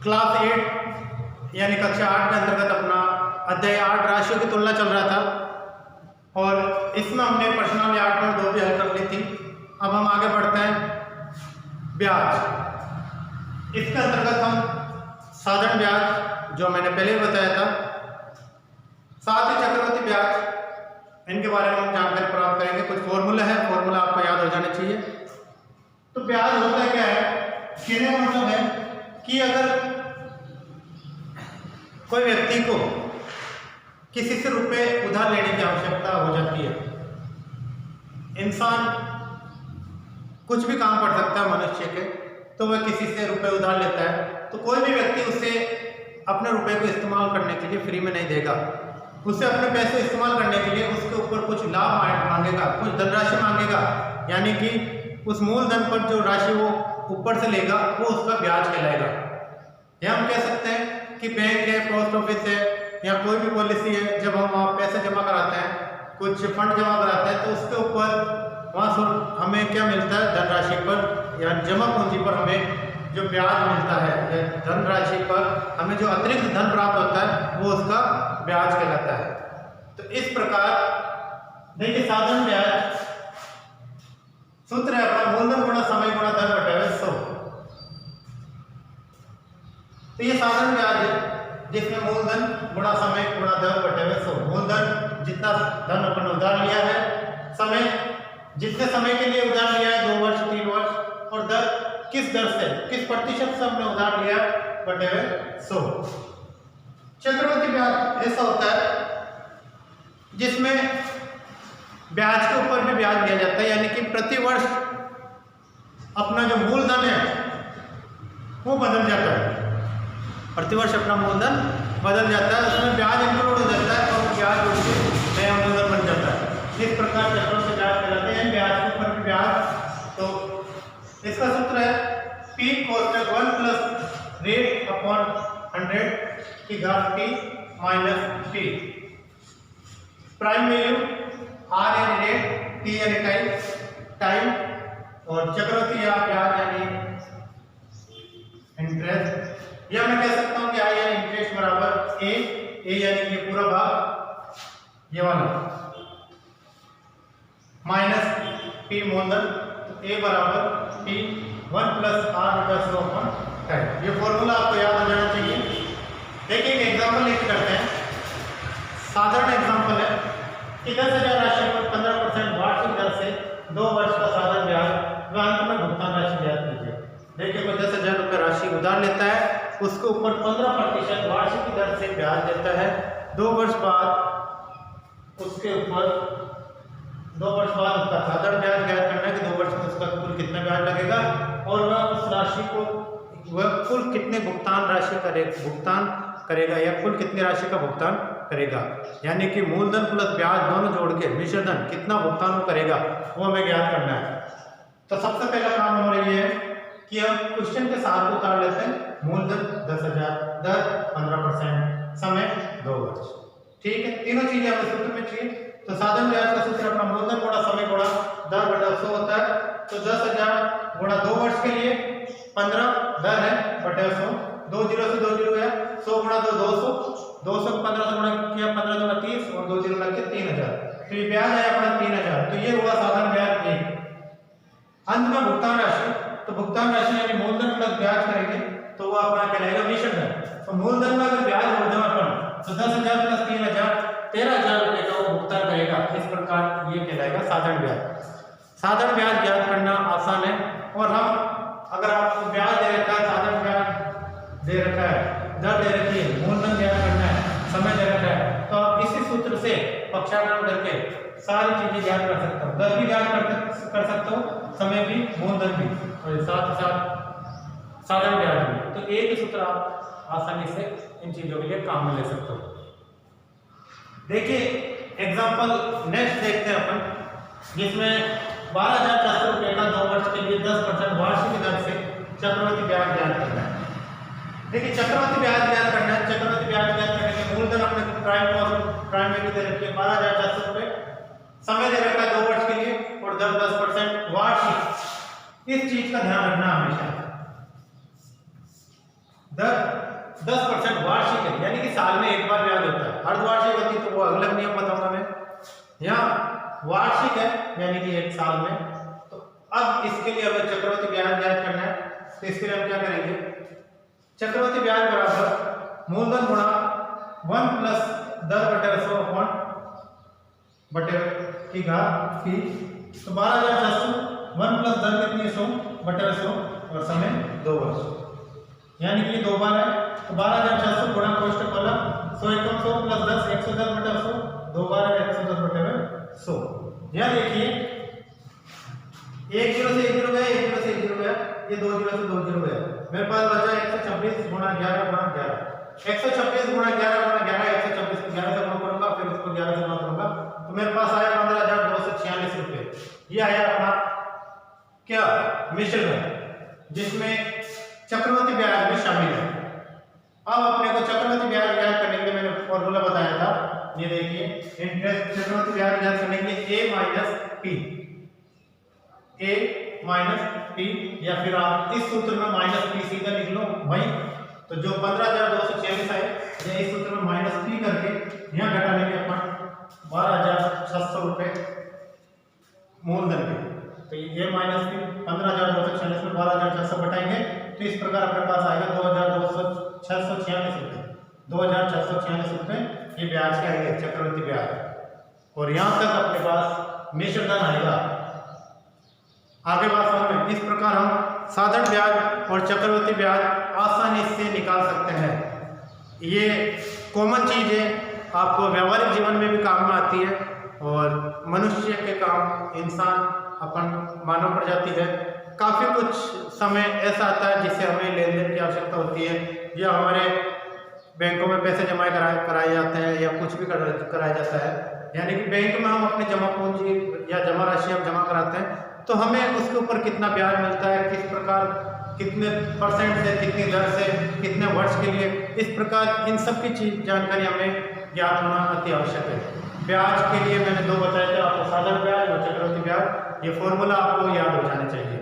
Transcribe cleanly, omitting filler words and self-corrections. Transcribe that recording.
Class 8 यानी कक्षा 8 के अंतर्गत अपना अध्याय 8 राशियों की तुलना चल रहा था और इसमें हमने प्रश्नावली 8 में 2 भी हल कर ली थी। अब हम आगे बढ़ते हैं ब्याज। इसके अंतर्गत हम साधारण ब्याज जो मैंने पहले बताया था, साथ ही चक्रवृद्धि ब्याज, इनके बारे में हम जानकारी प्राप्त करेंगे। कुछ फॉर्मूला है, फॉर्मूला आपको याद हो जाने चाहिए। तो ब्याज होता क्या है, कहने का मतलब है कि अगर कोई व्यक्ति को किसी से रुपए उधार लेने की आवश्यकता हो जाती है, इंसान कुछ भी काम कर सकता है मनुष्य के, तो वह किसी से रुपए उधार लेता है तो कोई भी व्यक्ति उसे अपने रुपए को इस्तेमाल करने के लिए फ्री में नहीं देगा। उसे अपने पैसे इस्तेमाल करने के लिए उसके ऊपर कुछ लाभ मांगेगा, कुछ धनराशि मांगेगा, यानी कि उस मूलधन पर जो राशि वो ऊपर से लेगा वो उसका ब्याज कहलाएगा। या हम कह सकते हैं कि बैंक है, पोस्ट ऑफिस है या कोई भी पॉलिसी है, जब हम वहाँ पैसे जमा कराते हैं, कुछ फंड जमा कराते हैं, तो उसके ऊपर वहाँ हमें क्या मिलता है, धनराशि पर या जमा पूंजी पर हमें जो ब्याज मिलता है या धनराशि पर हमें जो अतिरिक्त धन प्राप्त होता है वो उसका ब्याज कहलाता है। तो इस प्रकार देखिए, साधारण ब्याज सूत्र है अपना मूलधन गुणा समय गुणा धन बटे 100। तो ये साधारण ब्याज है जिसमें मूलधन गुणा समय गुणा धन बटे 100। मूलधन जितना धन अपन उधार लिया है, समय जितने समय के लिए उधार लिया है 2 वर्ष 3 वर्ष, और दर किस दर से, किस प्रतिशत से हमने उधार लिया बटे 100। चक्रवृद्धि ब्याज ऐसा होता है जिसमें ब्याज के ऊपर भी ब्याज लिया जाता है, यानी कि प्रति वर्ष अपना जो मूलधन है वो बदल जाता है। प्रतिवर्ष अपना मूलधन बदल जाता है, उसमें ब्याज इंक्लूड हो जाता है और ब्याज उससे नया मूलधन बन जाता है। इस प्रकार चक्रवृद्धि ब्याज कहलाते हैं, ब्याज के ऊपर भी ब्याज। तो इसका सूत्र है P cos 1 plus rate upon 100 की घात P minus P। Prime value R यानी रेट, T यानी टाइम, और चक्रवृद्धि या ब्याज यानी इंटरेस्ट। या मैं कह सकता हूं कि I यानी इंटरेस्ट बराबर A यानी ये पूरा भाग ये वाला, माइनस P मूलधन, तो A बराबर P 1 प्लस R बटा 100 अपॉन 10। ये फॉर्मूला आपको याद हो जाना चाहिए। देखिए एक एग्जाम्पल लेके करते हैं। साधारण एग्जाम्पल है कि 10,000 राशि पर 15% वार्षिक दर से 2 वर्ष का साधारण ब्याज व अंत में भुगतान राशि ब्याज कीजिए। देखिए कोई 10,000 रुपये राशि उधार लेता है, उसके ऊपर 15% वार्षिक की दर से ब्याज देता है। 2 वर्ष बाद उसके ऊपर 2 वर्ष बाद उसका साधारण ब्याज ज्ञात करना है कि 2 वर्ष में उसका कुल कितना ब्याज लगेगा और वह उस राशि को वह कुल कितने भुगतान करेगा या कुल कितनी राशि का भुगतान करेगा, यानी कि मूलधन प्लस ब्याज दोनों जोड़ के मिश्रधन कितना भुगतान वो करेगा वो हमें ज्ञात करना है। तो सबसे पहला काम हमारा ये है कि हम क्वेश्चन के साथ उतार लेते हैं। मूलधन 10,000, दर 15%, समय 2 वर्ष। ठीक है, तीनों चीजें हमें सूत्र में चाहिए। तो साधारण ब्याज का सूत्र अपना मूलधन गुणा समय गुणा दर बटा 100 होता है। तो 10,000 गुणा 2 वर्ष के लिए 15 दर है बटे 100, 2 0 से 2 0 गया, 100 गुणा 2 200, 200 को 15 से गुणा किया 15 दूना 30 और 2 0 लग के 3,000। तो ये ब्याज है अपना 3,000। तो ये हुआ साधारण ब्याज 1। अंत में भुगतान राशि, तो भुगतान राशि यानी मूलधन प्लस ब्याज करेंगे तो वो अपना कहलाएगा मिश्रधन। तो मूलधन में अगर ब्याज हो जाए अपन तो 10,000 प्लस 3,000 13,000 रुपए का वो भुगतान करेगा। इस प्रकार ये कहलाएगा साधारण ब्याज। साधारण ब्याज ज्ञात करना आसान है, और हम अगर आपको ब्याज दे रखा है, साधारण ब्याज दे रखा है, दर दे रखी है, मूलधन ज्ञात करना है, समय दे रखा है, तो आप इसी सूत्र से पक्षाघात करके सारी चीजें ज्ञात कर सकते हो। दर भी ज्ञात कर सकते हो, समय भी, मूलधन भी, और साथ ही साथ साधारण ब्याज भी। तो एक ही सूत्र आप आसानी से इन चीजों के लिए काम में ले सकते हो। देखिए एग्जाम्पल नेक्स्ट देखते हैं अपन, जिसमें 12,400 रुपये का 2 वर्ष के लिए 10% वार्षिक दर से चक्रवृद्धि ब्याज ज्ञात करना है। देखिए चक्रवृद्धि ब्याज ज्ञात करना है। चक्रवृद्धि ब्याज ज्ञात करने के मूलधन अपने प्राइम वैल्यू दे रखी है 12,400 रुपये, समय दे रखा है 2 वर्ष के लिए और दर 10% वार्षिक। इस चीज का ध्यान रखना हमेशा। 10% वार्षिक है, यानी कि साल में एक बार ब्याज होता है। अर्धवार्षिक होती तो वो अगला नियम बताऊंगा मैं। यहाँ वार्षिक है यानी कि एक साल में। तो अब इसके लिए हमें चक्रवृद्धि ब्याज ज्ञात करना है, तो इसके लिए हम क्या करेंगे, चक्रवृद्धि ब्याज बराबर मूलधन गुणा 1 प्लस 10/100 अपॉन बटे की घात पी। तो 12,400 1 प्लस 10 कितनी 100/100 और समय 2 वर्ष, यानी कि 2 बार है। तो 12,400 गुणा कोष्टक वाला 100 एकम 100 प्लस 10 110/100, 2 बार है 110/100। यहाँ देखिए 1 0 से 1 0 गया, 1 0 से 1 0 गया, ये 2 0 से 2 0 गया। मेरे पास बचा 126 गुणा 11 गुणा 11। 126 गुणा 11 गुणा 11, 126 को 11 से गुणा करूंगा, फिर उसको 11 से गुणा करूंगा, तो मेरे पास आया 15,246 रुपये। ये आया अपना क्या मिश्रण, जिसमें चक्रवृद्धि ब्याज में शामिल है। अब अपने को चक्रवृद्धि ब्याज ज्ञात करने के लिए मैंने फॉर्मूला बताया था, ये देखिए इंटरेस्ट चक्रवृद्धि ब्याज ज्ञात करने के लिए a माइनस पी, या फिर आप इस सूत्र में माइनस पी सीधा लिख लो भाई। तो जो 15,246 आए, या इस सूत्र में माइनस पी करके यहाँ घटा लेंगे अपन 12,600 रुपये मूलधन के। तो ये माइनस पी 15,246 में 12,600 घटाएंगे, तो इस प्रकार अपने पास आएगा 2,646 रुपये। 2,646 रुपये ये ब्याज के आएंगे, चक्रवृद्धि ब्याज। और यहाँ तक अपने पास मिश्र धन आएगा। आगे बात समझ में, इस प्रकार हम साधारण ब्याज और चक्रवृद्धि ब्याज आसानी से निकाल सकते हैं। ये कॉमन चीज है, आपको व्यावहारिक जीवन में भी काम में आती है, और मनुष्य के काम, इंसान अपन मानव प्रजाति है, काफ़ी कुछ समय ऐसा आता है जिससे हमें लेन देन की आवश्यकता होती है, या हमारे बैंकों में पैसे जमा कराए जाते हैं, या कुछ भी कराया जाता है। यानी कि बैंक में हम अपनी जमा पूंजी या जमा राशि हम जमा कराते हैं, तो हमें उसके ऊपर कितना ब्याज मिलता है, किस प्रकार, कितने परसेंट से, कितनी दर से, कितने वर्ष के लिए, इस प्रकार इन सब की चीज जानकारी हमें ज्ञात होना अति आवश्यक है। ब्याज के लिए मैंने 2 बताए थे आपको, साधारण ब्याज और चक्रवृद्धि ब्याज। ये फॉर्मूला आपको याद हो जाना चाहिए।